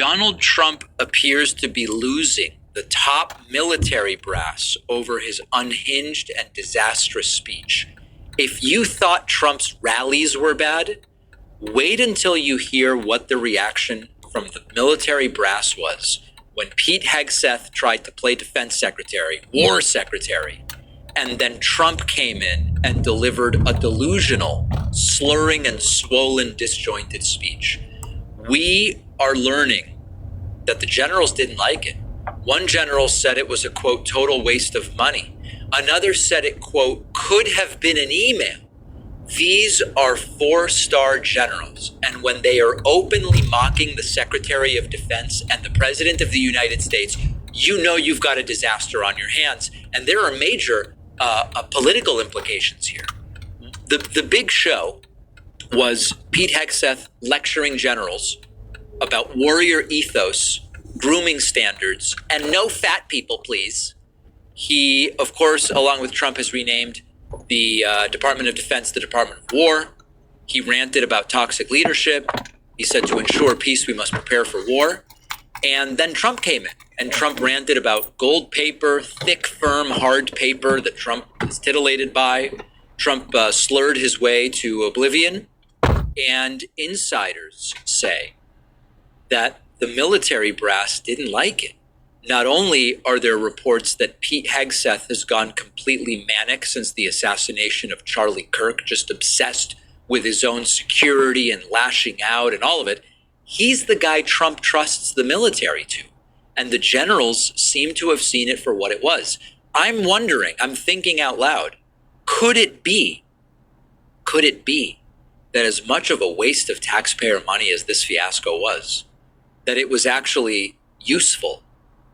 Donald Trump appears to be losing the top military brass over his unhinged and disastrous speech. If you thought Trump's rallies were bad, wait until you hear what the reaction from the military brass was when Pete Hegseth tried to play defense secretary, war secretary, and then Trump came in and delivered a delusional, slurring and swollen, disjointed speech. We are learning that the generals didn't like it. One general said it was a, quote, total waste of money. Another said it, quote, could have been an email. These are 4-star generals, and when they are openly mocking the Secretary of Defense and the President of the United States, you know you've got a disaster on your hands, and there are major political implications here. The big show was Pete Hegseth lecturing generals about warrior ethos, grooming standards, and no fat people, please. He, of course, along with Trump, has renamed the Department of Defense the Department of War. He ranted about toxic leadership. He said to ensure peace, we must prepare for war. And then Trump came in, and Trump ranted about gold paper, thick, firm, hard paper that Trump is titillated by. Trump slurred his way to oblivion. And insiders say that the military brass didn't like it. Not only are there reports that Pete Hegseth has gone completely manic since the assassination of Charlie Kirk, just obsessed with his own security and lashing out and all of it, he's the guy Trump trusts the military to. And the generals seem to have seen it for what it was. I'm wondering, I'm thinking out loud, could it be that as much of a waste of taxpayer money as this fiasco was, that it was actually useful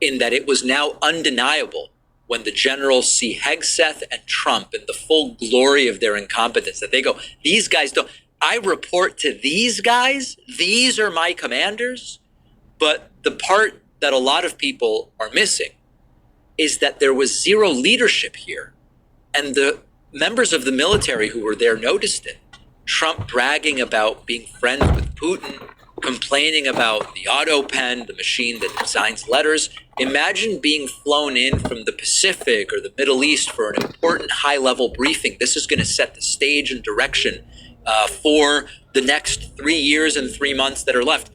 in that it was now undeniable when the generals see Hegseth and Trump in the full glory of their incompetence, that they go, these guys don't, I report to these guys, these are my commanders. But the part that a lot of people are missing is that there was zero leadership here. And the members of the military who were there noticed it. Trump bragging about being friends with Putin, complaining about the auto pen, the machine that signs letters. Imagine being flown in from the Pacific or the Middle East for an important high-level briefing. This is going to set the stage and direction for the next 3 years and 3 months that are left.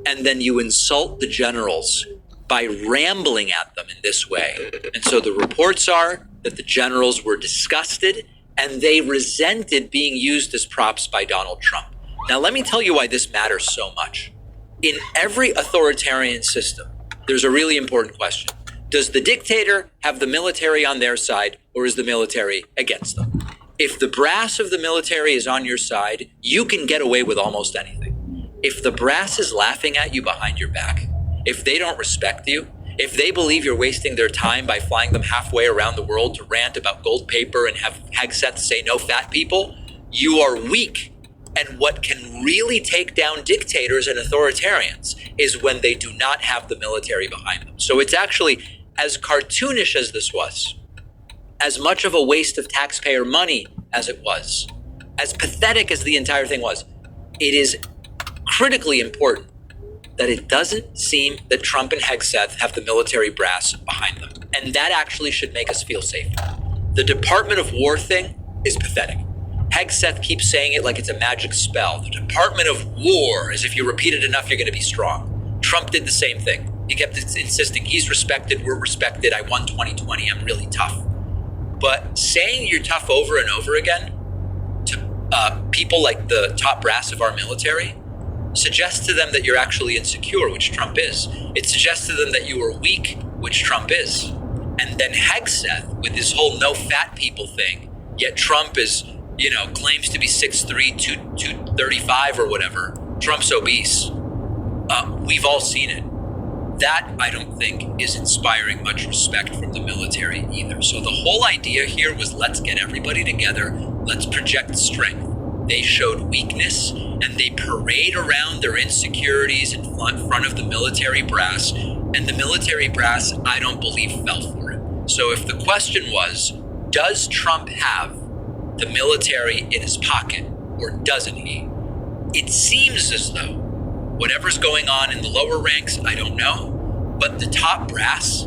And then you insult the generals by rambling at them in this way. And so the reports are that the generals were disgusted and they resented being used as props by Donald Trump. Now, let me tell you why this matters so much. In every authoritarian system, there's a really important question. Does the dictator have the military on their side, or is the military against them? If the brass of the military is on your side, you can get away with almost anything. If the brass is laughing at you behind your back, if they don't respect you, if they believe you're wasting their time by flying them halfway around the world to rant about gold paper and have Hegseth say no fat people, you are weak. And what can really take down dictators and authoritarians is when they do not have the military behind them. So it's actually, as cartoonish as this was, as much of a waste of taxpayer money as it was, as pathetic as the entire thing was, it is critically important that it doesn't seem that Trump and Hegseth have the military brass behind them. And that actually should make us feel safer. The Department of War thing is pathetic. Hegseth keeps saying it like it's a magic spell. The Department of War, as if you repeat it enough, you're going to be strong. Trump did the same thing. He kept insisting he's respected, we're respected, I won 2020, I'm really tough. But saying you're tough over and over again to people like the top brass of our military suggests to them that you're actually insecure, which Trump is. It suggests to them that you are weak, which Trump is. And then Hegseth, with this whole no fat people thing, yet Trump is, claims to be 6'3", 235 or whatever. Trump's obese. We've all seen it. That, I don't think, is inspiring much respect from the military either. So the whole idea here was, let's get everybody together. Let's project strength. They showed weakness, and they parade around their insecurities in front of the military brass. And the military brass, I don't believe, fell for it. So if the question was, does Trump have the military in his pocket, or doesn't he? It seems as though Whatever's going on in the lower ranks, I don't know. But the top brass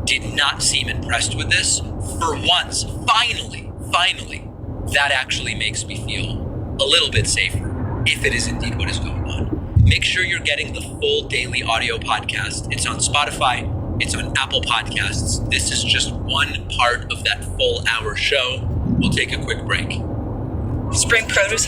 did not seem impressed with this. For once, finally, that actually makes me feel a little bit safer, if it is indeed what is going on. Make sure you're getting the full daily audio podcast. It's on Spotify. It's on Apple Podcasts. This is just one part of that full hour show. We'll take a quick break. Spring produce